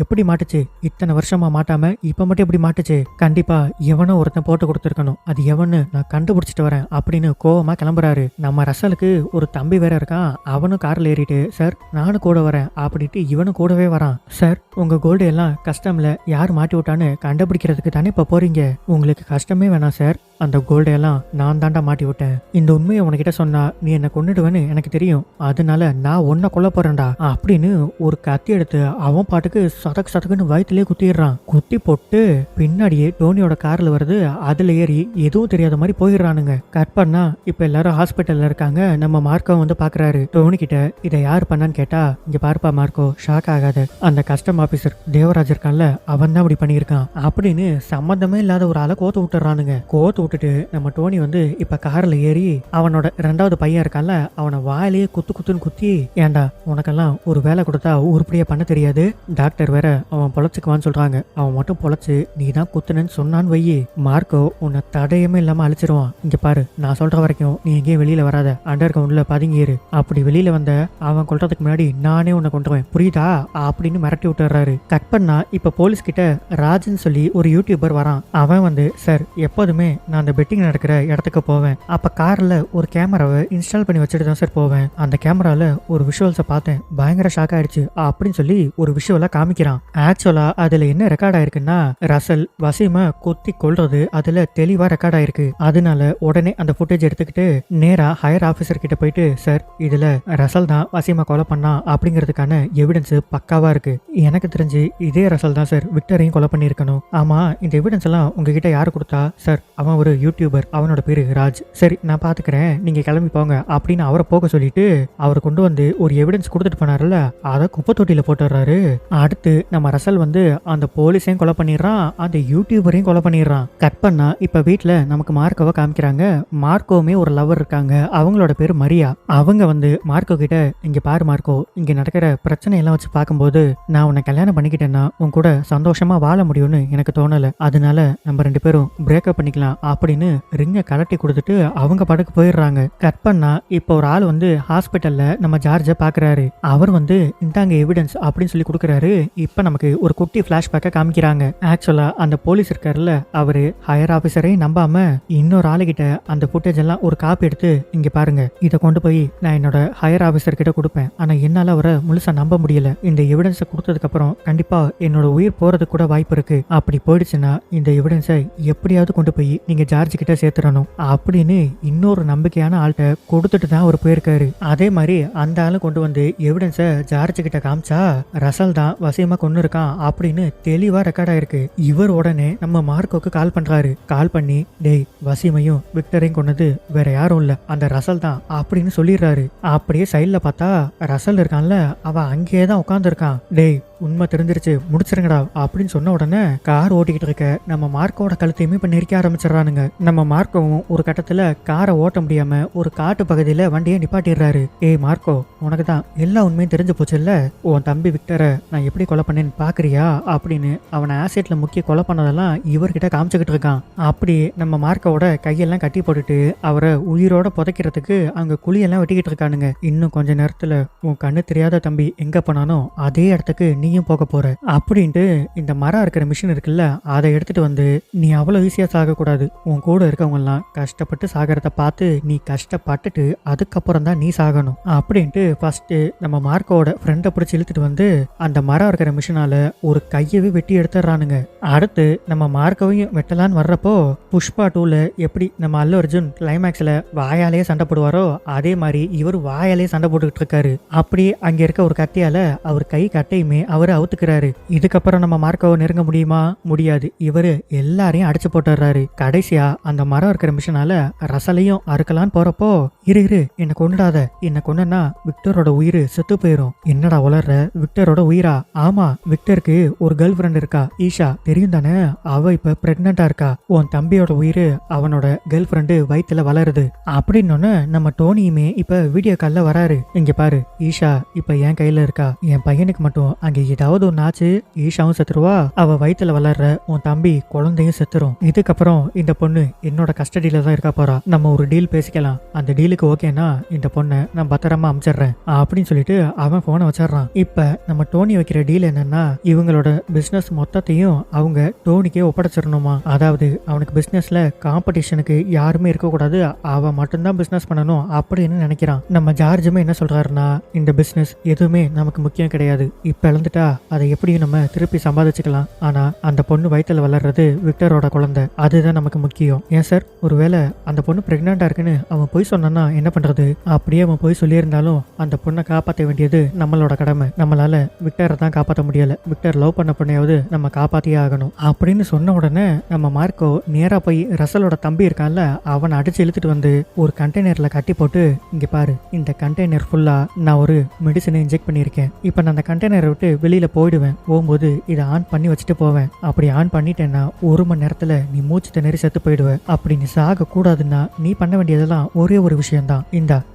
எப்படி மாட்டுச்சு, இத்தனை வருஷமா மாட்டாம இப்ப மட்டும் எப்படி மாட்டுச்சு, கண்டிப்பா எவனோ ஒருத்தன் போட்டு கொடுத்துருக்கணும், அது எவன்னு நான் கண்டுபிடிச்சிட்டு வரேன் அப்படின்னு கோவமா கிளம்புறாரு. நம்ம ரசலுக்கு ஒரு தம்பி வேற இருக்கான், அவனும் கார்ல ஏறிட்டு சார் நானும் கூட வரேன் அப்படின்ட்டு இவனும் கூடவே வரான். சார் உங்க கோல்டு எல்லாம் கஸ்டம்ல யார் மாட்டி விட்டான்னு கண்டுபிடிக்கிறதுக்கு தானே இப்ப போறீங்க, உங்களுக்கு கஷ்டமே வேணாம் சார், அந்த கோல்டு எல்லாம் நான் தாண்டா மாட்டி விட்டேன், இந்த உண்மையை உனக்கிட்ட சொன்னா நீ என்ன கொன்னுடுவேன்னு எனக்கு தெரியும், அதனால நான் உன்னை கொல்ல போறேன்டா அப்படின்னு ஒரு கத்தி எடுத்து அவன் பாட்டுக்கு சதக்குன்னு வயிற்றுலயே குத்திடுறான். குத்தி போட்டு பின்னாடியே டோனியோட கார்ல வருது, அதுல ஏறி எதுவும் தெரியாத மாதிரி போயிடுறானுங்க. கட் பண்ணா இப்ப எல்லாரும் ஹாஸ்பிட்டல்ல இருக்காங்க. நம்ம மார்க்கோ வந்து பாக்குறாரு. டோனி கிட்ட இதை யார் பண்ணான்னு கேட்டா இங்க பார்ப்பா மார்க்கோ ஷாக் ஆகாத, அந்த கஸ்டம் ஆபீசர் தேவராஜ் இருக்கான்ல அவன் தான் அப்படி பண்ணியிருக்கான் அப்படின்னு சம்பந்தமே இல்லாத ஒரு ஆளை கோத்து விட்டுறானுங்க. கோத்து விட்டுட்டு நம்ம டோனி வந்து இப்ப கார்ல ஏறி அவனோட 2வது பையன் இருக்கான்ல அவனை வாயிலேயே குத்துன்னு குத்தி, ஏண்டா உனக்கெல்லாம் ஒரு வேலை கொடுத்தா உருப்படியா பண்ண தெரியாது, டாக்டர் வேற அவன் பொழைச்சுக்குவான்னு சொல்றாங்க, அவன் மட்டும் பொழைச்சு நீ தான் குத்துனன்னு சொன்னான்னு வையி மார்க்கோ உன்னை தடையுமே இல்லாம அழிச்சிருவான். இங்க பாரு நான் சொல்ற வரைக்கும் நீ எங்கேயும் வெளியில வராத, அண்டர் கிரவுண்ட்ல பதுங்கிரு, அப்படி வெளியில வந்த அவன் கொல்றதுக்கு முன்னாடி நானே உன்னை கொண்டுருவேன் புரியுதா அப்படின்னு மிரட்டி விட்டுறாரு. கட் பண்ணா இப்ப போலீஸ் கிட்ட ராஜ்னு சொல்லி ஒரு யூடியூபர் வரான். அவன் வந்து சார் எப்போதுமே நான் அந்த பெட்டிங் நடக்கிற இடத்துக்கு போவேன், அப்ப கார்ல ஒரு கேமராவை இன்ஸ்டால் பண்ணி வச்சுட்டு தான் சார் போவேன், அந்த கேமரால ஒரு விஷுவல்ஸை பார்த்தேன், பயங்கர ஷாக் ஆயிடுச்சு அப்படின்னு சொல்லி ஒரு விஷுவலா காமிக்கிறான். ஆக்சுவலா அதுல என்ன ரெக்கார்ட் ஆயிருக்குன்னா ரசல் வசீம குத்தி கொல்றது அதுல தெளிவா ரெக்கார்ட் ஆயிருக்கு. அதனால உடனே அந்த ஃபுட்டேஜ் எடுத்துக்கிட்டு நேரா ஹையர் ஆபீசர் கிட்ட போயிட்டு சார் இதுல ரசல் தான் வசீம கொலை பண்ணா அப்படிங்கிறதுக்கான எவிடன்ஸ் பக்காவா இருக்கு, எனக்கு தெரிஞ்சு இதே ரசல் தான் சார் விக்டரையும் கொலை பண்ணியிருக்கணும், ஆமா இந்த எவிடன்ஸ் எல்லாம் உங்ககிட்ட யாரு கொடுத்தா, சார் அவன் ஒரு யூடியூபர் அவனோட பேரு ராஜ், சரி நான் பாத்துக்கிறேன் நீங்க கிளம்பி போங்க அப்படின்னு அவரை போக சொல்லிட்டு அவர் கொண்டு வந்து ஒரு எவிடன்ஸ் கொடுத்துட்டு போனார்ல அதை குப்பை தொட்டியில போட்டுறாரு. அடுத்து நம்ம ரசல் வந்து அந்த போலீஸையும் கொலை பண்ணிடுறான், அந்த யூடியூபரையும் கொலை பண்ணிடுறான். கட் பண்ணா இப்ப வீட்டுல நமக்கு மார்க்கோவை காமிக்கிறாங்க. மார்க்கோவுமே ஒரு லவர் இருக்காங்க, அவங்களோட பேரு மரியா. அவங்க வந்து மார்க்கோ கிட்ட இங்க பாரு மார்க்கோ, இங்க நடக்கிற பிரச்சனை எல்லாம் வச்சு பார்க்கும்போது நான் உன்னை கல்யாணம் பண்ணிக்கிட்டேன்னா உன் கூட சந்தோஷமா வாழ முடியும்னு எனக்கு தோணல, அதனால நம்ம 2 பேரும் பிரேக்கப் பண்ணிக்கலாம் அப்படின்னு ரிங்க கலட்டி கொடுத்துட்டு அவங்க படக்கு போயிடுறாங்க. கட் பண்ணா இப்ப ஒரு ஆள் வந்து ஹாஸ்பிட்டல்ல நம்ம ஜார்ஜ பாக்குறாரு. அவர் வந்து இந்தாங்க எவிடன்ஸ் அப்படின்னு சொல்லி கொடுக்குறாரு. இப்ப நமக்கு ஒரு குட்டி பிளாஷ்பேக்க காமிக்கிறாங்க. ஆக்சுவலா அந்த போலீஸ் இருக்காருல்ல அவரு ஹையர் ஆபீசரையும் நம்பாம இன்னொரு ஆளுகிட்ட அந்த ஃபுட்டேஜ் எல்லாம் ஒரு காப்பி எடுத்து இங்க பாருங்க இதை கொண்டு போய் நான் என்னோட ஹையர் ஆபீசர் கிட்ட கொடுப்பேன், ஆனா என்னால அவரை முழுசா நம்ப முடியல, இந்த எவிடன்ஸை கொடுத்ததுக்கு அப்புறம் கண்டிப்பா என்னோட உயிர் போறதுக்கு கூட வாய்ப்பு இருக்கு, அப்படி போயிடுச்சுன்னா இந்த எவிடன்ஸை எப்படியாவது கொண்டு போய் நீங்க ஜார்ஜ் கிட்ட சேர்த்துடணும் அப்படின்னு இன்னொரு நம்பிக்கையான ஆள்கிட்ட கொடுத்துட்டு தான் அவர் போயிருக்காரு. அதே மாதிரி அந்த ஆளு கொண்டு வந்து எவிடன்ஸை ஜார்ஜ் கிட்ட காமிச்சா ரசல் தான் வசியமா கொண்டு இருக்கான் அப்படின்னு தெளிவா ரெக்கார்ட் ஆயிருக்கு. இவர் உடனே நம்ம மார்க்கோக்கு கால் பண்றாரு. கால் பண்ணி டேய் வசீமையும் விக்டரையும் கொண்டது வேற யாரும் இல்ல அந்த ரசல் தான் அப்படின்னு சொல்லிடுறாரு. அப்படியே சைட்ல பார்த்தா ரசல் இருக்கான்ல அவன் அங்கேயே தான் உட்கார்ந்து இருக்கான். டேய் உண்மை தெரிஞ்சிருச்சு முடிச்சிருங்கடா அப்படின்னு சொன்ன உடனே கார் ஓட்டிக்கிட்டு இருக்க நம்ம மார்க்கோட கழுத்தையுமே இப்ப நெருக்க ஆரம்பிச்சிடறானுங்க. நம்ம மார்க்கவும் ஒரு கட்டத்துல காரை ஓட்ட முடியாம ஒரு காட்டு பகுதியில வண்டியை நிப்பாட்டிடுறாரு. ஏய் மார்க்கோ உனக்கு தான் எல்லா உண்மையும் தெரிஞ்சு போச்சு இல்ல, உன் தம்பி விக்டரை நான் எப்படி கொலை பண்ணேன்னு பாக்குறியா அப்படின்னு அவனை ஆசிட்ல முக்கிய கொலை பண்ணதெல்லாம் இவர்கிட்ட காமிச்சுக்கிட்டு இருக்கான். அப்படி நம்ம மார்க்கோட கையெல்லாம் கட்டி போட்டுட்டு அவரை உயிரோட புதைக்கிறதுக்கு அங்க குழியெல்லாம் வெட்டிக்கிட்டு இருக்கானுங்க. இன்னும் கொஞ்ச நேரத்துல உன் கண்ணு தெரியாத தம்பி எங்க போனானோ அதே இடத்துக்கு நீ நீயும் போக போற அப்படின்ட்டு இந்த மரம் இருக்கிற மிஷின் இருக்குல்ல அதை எடுத்துட்டு வந்து நீ அவ்வளவு ஈஸியா சாகக்கூடாது, உன் கூட இருக்கவங்க எல்லாம் கஷ்டப்பட்டு சாகிறத பார்த்து நீ கஷ்டப்பட்டுட்டு அதுக்கப்புறம் தான் நீ சாகணும் அப்படின்ட்டு ஃபர்ஸ்ட் நம்ம மார்க்கோட ஃப்ரெண்டை பிடிச்சி இழுத்துட்டு வந்து அந்த மரம் இருக்கிற மிஷினால ஒரு கையவே வெட்டி எடுத்துடுறானுங்க. அடுத்து நம்ம மார்க்கவையும் வெட்டலான்னு வர்றப்போ புஷ்பா 2ல எப்படி நம்ம அல்லு அர்ஜுன் கிளைமேக்ஸ்ல வாயாலேயே சண்டை போடுவாரோ அதே மாதிரி இவர் வாயாலே சண்டை போட்டுக்கிட்டு இருக்காரு. அப்படி அங்க இருக்க ஒரு கத்தியால அவர் கை கட்டையுமே அவரு அவுத்துக்கிறாரு. இதுக்கப்புறம் நம்ம மார்க்கோவை நெருங்க முடியுமா? முடியாது. இவரு எல்லாரையும் அடிச்சு போட்டுறாரு. கடைசியா அந்த மரம் இருக்கிற மிஷினால ரசலையும் அறுக்கலான்னு போறப்போ இரு என்ன கொண்டுடாத, என்ன கொண்டனா விக்டரோட உயிர் செத்து போயிரும். என்னடா உளர்ற? விக்டரோட உயிரா? ஆமா, விக்டருக்கு ஒரு கேர்ள் ஃப்ரெண்ட் இருக்கா, ஈஷா, தெரியும் தானே? அவ இப்ப பிரெக்னண்டா இருக்கா. உன் தம்பியோட உயிர் அவனோட கேர்ள் ஃப்ரெண்டு வயித்துல வளருது அப்படின்னு நம்ம டோனியுமே இப்ப வீடியோ கால்ல வராரு. இங்க பாரு, ஈஷா இப்ப என் கையில இருக்கா. என் பையனுக்கு மட்டும் அங்க ஏதாவது ஒன்னு ஆச்சு, ஈஷாவும் செத்துருவா, அவ வயித்துல வளர்ற உன் தம்பி குழந்தையும் செத்துரும். இதுக்கப்புறம் இந்த பொண்ணு என்னோட கஸ்டடியில தான் இருக்கா போறா. நம்ம ஒரு டீல் பேசிக்கலாம். அந்த டீலுக்கு ஓகேனா இந்த பொண்ணை நான் பத்திரமா அமைச்சிடுறேன் அப்படின்னு சொல்லிட்டு அவன் போனை வச்சிடறான். இப்ப நம்ம டோனி வைக்கிற டீல் என்னன்னா இவங்களோட பிசினஸ் மொத்தத்தையும் அவங்க டோனிக்கே ஒப்படைச்சிடணுமா. அதாவது அவனுக்கு பிசினஸ்ல காம்படிஷனுக்கு யாருமே இருக்கக்கூடாது, அவன் மட்டும்தான் பிசினஸ் பண்ணணும் அப்படின்னு நினைக்கிறான். நம்ம ஜார்ஜுமே என்ன சொல்றாருன்னா இந்த பிசினஸ் எதுவுமே நமக்கு முக்கியம் கிடையாது, இப்ப இழந்துட்டா அதை எப்படியும் நம்ம திருப்பி சம்பாதிச்சுக்கலாம். ஆனா அந்த பொண்ணு வயித்துல வளர்றது விக்டரோட குழந்தை, அதுதான் நமக்கு முக்கியம். ஏன் சார், ஒருவேளை அந்த பொண்ணு பிரெக்னண்டா இருக்குன்னு அவன் போய் சொன்னான்னா என்ன பண்றது? அப்படியே அவன் போய் சொல்லியிருந்தாலும் அந்த பொண்ணை காப்பாற்ற வேண்டியது நம்மளோட கடமை. நம்மளால விக்டரை தான் காப்பாற்ற முடியல, விக்டர் லவ் பண்ண பொண்ணையாவது நம்ம காப்பாத்தியே ஆகணும் அப்படின்னு சொன்ன உடனே நம்ம மார்க்கோ நேரா போய் ரசலோட தம்பி இருக்கான்ல அவனை அடிச்சு இழுத்துட்டு வந்து ஒரு கண்டெய்னர்ல கட்டி போட்டு இங்க பாரு, இந்த கண்டெய்னர் ஃபுல்லா நான் ஒரு மெடிசனை இன்ஜெக்ட் பண்ணியிருக்கேன். இப்ப நான் அந்த கண்டெய்னரை விட்டு வெளியில போயிடுவேன். போகும்போது இதை ஆன் பண்ணி வச்சுட்டு போவேன். அப்படி ஆன் பண்ணிட்டேன்னா 1 மணி நேரத்துல நீ மூச்சு திணறி செத்து போயிடுவேன். அப்படி நீ சாக கூடாதுன்னா நீ பண்ண வேண்டியதெல்லாம் ஒரே ஒரு விஷயம்தான்.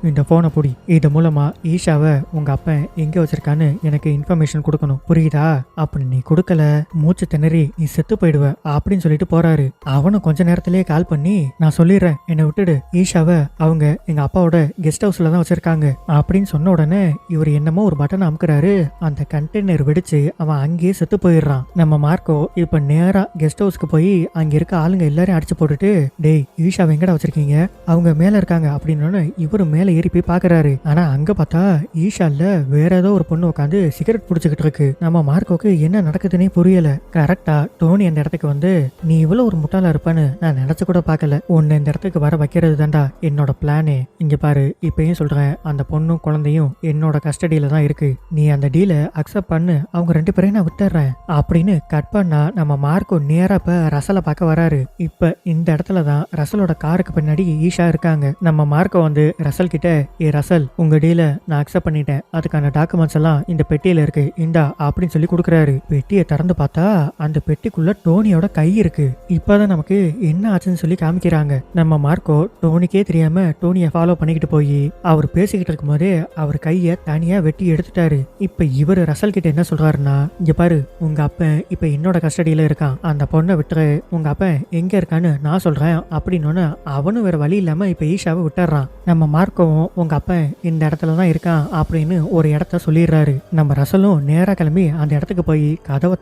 இந்த போனை புடி. இது மூலமா ஈஷாவை உங்க அப்பன் எங்க வச்சிருக்கான்னு எனக்கு இன்ஃபர்மேஷன் கொடுக்கணும், புரியுதா? அப்படி நீ கொடுக்கல மூச்சு திணறி நீ செத்து போயிடுவ அப்படின்னு சொல்லிட்டு போறாரு. அவனும் கொஞ்ச நேரத்திலேயே கால் பண்ணி நான் சொல்லிடுறேன், என்னை விட்டுடு, ஈஷாவை அவங்க எங்க அப்பாவோட கெஸ்ட் ஹவுஸ்ல தான் வச்சிருக்காங்க அப்படின்னு சொன்ன உடனே இவர் என்னமோ ஒரு பட்டன் அமுக்குறாரு. அந்த கண்டெய்னர் வெடிச்சு அவன் அங்கேயே செத்து போயிடுறான். நம்ம மார்க்கோ இப்ப நேரா கெஸ்ட் ஹவுஸ்க்கு போய் அங்க இருக்க ஆளுங்க எல்லாரையும் அடிச்சு போட்டுட்டு டேய் ஈஷாவை எங்கடா வச்சிருக்கீங்க? அவங்க மேல இருக்காங்க அப்படின்னு இவரு மேல ஏறி போய் பாக்குறாரு. ஆனா அங்க பார்த்தா ஈஷால வேற ஏதோ ஒரு பொண்ணு உட்காந்து சிகரெட் புடிச்சுக்கிட்டு இருக்கு. நம்ம மார்க்கோக்கு என்ன நடக்குதுன்னே புரியல. கரெக்டா டோனி அந்த இடத்துக்கு வந்து நீ இவ்வளவு ஒரு முட்டாளா இருப்பான்னு நான் நினைச்சு கூட பாக்கல, உன்னை இந்த இடத்துக்கு வர வைக்கிறது தான்டா என்னோட பிளானே. இங்க பாரு, இப்பயும் சொல்றேன், அந்த பொண்ணும் குழந்தையும் என்னோட கஸ்டடியில தான் இருக்கு. நீ அந்த டீல அக்செப்ட் பண்ணு, அவங்க 2 பேரையும் நான் விட்டுறேன் அப்படின்னு கட் பண்ணா நம்ம மார்க்கோ நேரா இப்ப ரசலை பார்க்க வராரு. இப்ப இந்த இடத்துல தான் ரசலோட காருக்கு பின்னாடி ஈஷா இருக்காங்க. நம்ம மார்க்கோ வந்து ரசல் கிட்ட ரசல் உங்க டீல நான் அக்செப்ட் பண்ணிட்டேன், அதுக்கான டாக்குமெண்ட்ஸ் எல்லாம் இந்த பெட்டியில இருக்கு, இந்தா அப்படின்னு சொல்லி கொடுக்குறாரு. பெட்டியை திறந்து பார்த்தா அந்த பெட்டிக்குள்ள டோனியோட கை இருக்கு. இப்பதான் நமக்கு என்ன ஆச்சுன்னு சொல்லி காமிக்கிறாங்க. நம்ம மார்க்கோ டோனிக்கே தெரியாம டோனியை ஃபாலோ பண்ணிக்கிட்டு போய் அவர் பேசிக்கிட்டு இருக்கும் போதே அவர் கைய தனியா வெட்டி எடுத்துட்டாரு. இப்ப இவரு ரசல் கிட்ட என்ன சொல்றாருன்னா இங்க பாரு, உங்க அப்பன் இப்ப என்னோட கஸ்டடியில இருக்கான், அந்த பொண்ணை விட்டுரு, உங்க அப்பன் எங்க இருக்கான்னு நான் சொல்றேன் அப்படின்னு அவனும் வேற வழி இல்லாம இப்ப ஈஷாவை விட்டுறான். நம்ம மார்க்கவும் உங்க அப்பன் இந்த இடத்துலதான் இருக்கான் அப்படின்னு ஒரு இடத்த சொல்லிடுறாரு. நம்ம ரசலும் நேரா கிளம்பி அந்த இடத்துக்கு போய் கதவை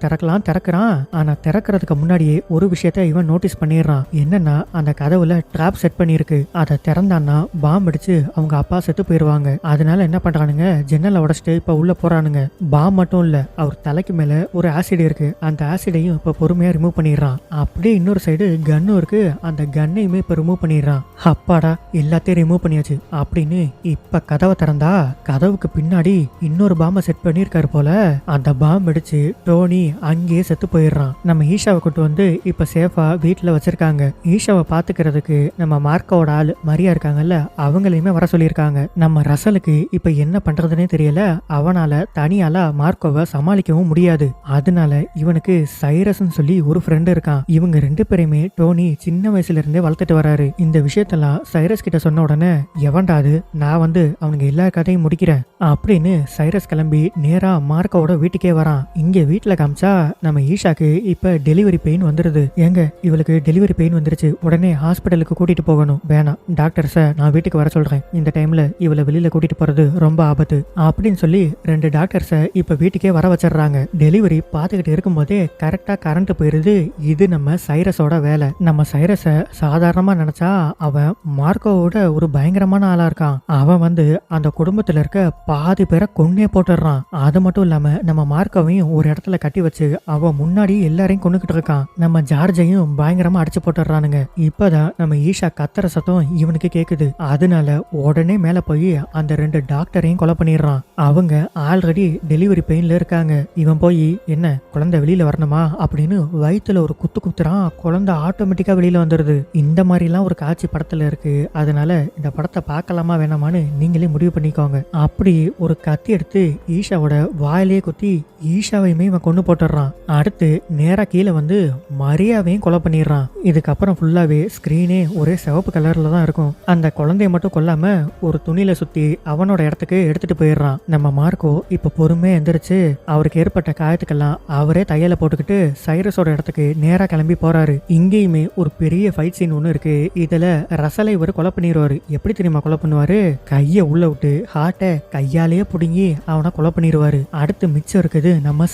திறக்கிறான். ஆனா திறக்கிறதுக்கு முன்னாடியே ஒரு விஷயத்த இவன் நோட்டீஸ் பண்ணிடுறான். என்னன்னா அந்த கதவுல டிராப் செட் பண்ணிருக்கு, அதை திறந்தான்னா பாம்பு அடிச்சு அவங்க அப்பா செத்து போயிருவாங்க. அதனால என்ன பண்றானுங்க, ஜன்னலை உடைச்சிட்டு இப்ப உள்ள போறானுங்க. பாம்பு மட்டும் இல்ல, அவர் தலைக்கு மேல ஒரு ஆசிட் இருக்கு, அந்த ஆசிடையும் இப்ப பொறுமையா ரிமூவ் பண்ணிடுறான். அப்படியே இன்னொரு சைடு கன்னும் இருக்கு, அந்த கன்னையுமே இப்ப ரிமூவ் பண்ணிடுறான். அப்பாடா எல்லாத்தையும் ரிமூவ் பண்ணியாச்சு அப்படின்னு இப்ப கதவை திறந்தா கதவுக்கு பின்னாடி இன்னொரு பாம்பை செட் பண்ணிருக்காரு போல. அந்த பாம்பு அடிச்சு டோனி அங்கேயே செத்து போயிடுறான். நம்ம ஈஷாவை கொண்டு வந்து இப்ப சேஃபா வீட்டுல வச்சிருக்காங்க. ஈஷாவை பாத்துக்கிறதுக்கு நம்ம மார்க்கோட ஆள் மரியா இருக்காங்கல்ல, அவங்களையுமே வர சொல்லியிருக்காங்க. நம்ம ரசலுக்கு இப்ப என்ன பண்றதுன்னே தெரியல. அவனால தனியால மார்க்கோவை சமாளிக்கவும் முடியாது. அதனால இவனுக்கு சைரஸ்ன்னு சொல்லி ஒரு ஃப்ரெண்ட் இருக்கான். இவங்க 2 பேரையுமே டோனி சின்ன வயசுல இருந்தே வளர்த்துட்டு வராரு. இந்த விஷயத்தெல்லாம் சைரஸ் கிட்ட சொன்ன உடனே உடனே எவன்டா அது, நான் வந்து அவனுங்க எல்லா கதையும் முடிக்கிறேன் அப்படின்னு சைரஸ் கிளம்பி நேரா மார்க்கோட வீட்டுக்கே வரான். இங்க வீட்டுல காமிச்சா நம்ம ஈஷாக்கு இப்ப டெலிவரி பெயின் வந்துருது. ஏங்க இவளுக்கு டெலிவரி பெயின் வந்துருச்சு, உடனே ஹாஸ்பிட்டலுக்கு கூட்டிட்டு போகணும். வேணாம் டாக்டர்ஸ நான் வீட்டுக்கு வர சொல்றேன், இந்த டைம்ல இவளை வெளியில கூட்டிட்டு போறது ரொம்ப ஆபத்து அப்படின்னு சொல்லி 2 டாக்டர்ஸ இப்ப வீட்டுக்கே வர வச்சிடுறாங்க. டெலிவரி பார்த்துக்கிட்டு இருக்கும்போதே கரெக்டா கரண்ட் போயிருது. இது நம்ம சைரஸோட வேலை. நம்ம சைரஸ சாதாரணமா நினைச்சா அவன் மார்க்கோவோட ஒரு பயங்கரமான ஆளா இருக்கான். அவன் வந்து அந்த குடும்பத்துல இருக்க பாதி பேரை கொன்னே போட்டுடுறான். அது மட்டும் இல்லாம நம்ம மார்க்கோவையும் ஒரு இடத்துல கட்டி வச்சு அவன் முன்னாடி எல்லாரையும் கொண்டுகிட்டு இருக்கான். நம்ம ஜார்ஜையும் பயங்கரமா அடிச்சு போட்டுறானுங்க. இப்பதான் நம்ம ஈஷா கத்துற சத்தம் இவனுக்கு கேக்குது. அதனால உடனே மேல போய் அந்த 2 டாக்டரையும் கொலை பண்ணிடுறான். அவங்க ஆல்ரெடி டெலிவரி பெயின்ல இருக்காங்க. இவன் போய் என்ன குழந்தை வெளியில வரணுமா அப்படின்னு வயித்துல ஒரு குத்து குத்துறான். குழந்தை ஆட்டோமேட்டிக்கா வெளியில வந்துருது. இந்த மாதிரி எல்லாம் ஒரு காட்சி படத்துல இருக்கு. அதனால இந்த படத்தை பார்க்கலாமா வேணாமான்னு நீங்களே முடிவு பண்ணிக்கோங்க. அப்படி ஒரு கத்தி எடுத்து ஈஷாவோட வாயிலே குத்தி ஈஷாவையுமே இவன் கொண்டு போட்டுடுறான். அடுத்து நேரா கீழே வந்து மரியாவையும் கொலை பண்ணிடுறான். இதுக்கப்புறம் ஃபுல்லாவே ஸ்கிரீனே ஒரே சிவப்பு கலர்ல தான் இருக்கும். அந்த குழந்தைய மட்டும் கொல்லாம ஒரு துணியில சுத்தி அவனோட இடத்துக்கு எடுத்துட்டு போயிடுறான். நம்ம மார்க்கோ இப்ப பொறுமையா எந்திரிச்சு அவருக்கு ஏற்பட்ட காயத்துக்கெல்லாம் அவரே தையல போட்டுக்கிட்டு சைரஸோட இடத்துக்கு நேரா கிளம்பி போறாரு. இங்கேயுமே ஒரு பெரிய ஃபைட் சீன் ஒண்ணு இருக்கு. இதுல ரசலை இவர் கொலை பண்ணிடுவாரு. எப்படி தெரியுமா கொலை பண்ணுவாரு, கைய உள்ள விட்டு ஹார்ட்டை கையாலேயே புடுங்கி அவனை கொலை பண்ணிடுவாரு. அடுத்து மிச்சம் இருக்குது நம்ம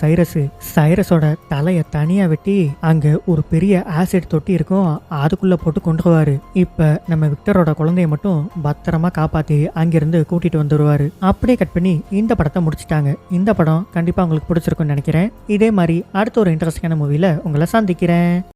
சைரஸோட தலைய தனியா வெட்டி அங்க ஒரு பெரிய ஆசிட் தொட்டி இருக்கும், அதுக்குள்ள போட்டு கொண்டுருவாரு. இப்ப நம்ம விக்டரோட குழந்தைய மட்டும் பத்திரமா காப்பாத்தி அங்கிருந்து கூட்டிட்டு வந்துருவாரு. அப்படியே கட் பண்ணி இந்த படத்தை முடிச்சிட்டாங்க. இந்த படம் கண்டிப்பா உங்களுக்கு பிடிச்சிருக்கும்னு நினைக்கிறேன். இதே மாதிரி அடுத்த ஒரு இன்ட்ரெஸ்டிங்கான மூவில உங்களை சந்திக்கிறேன்.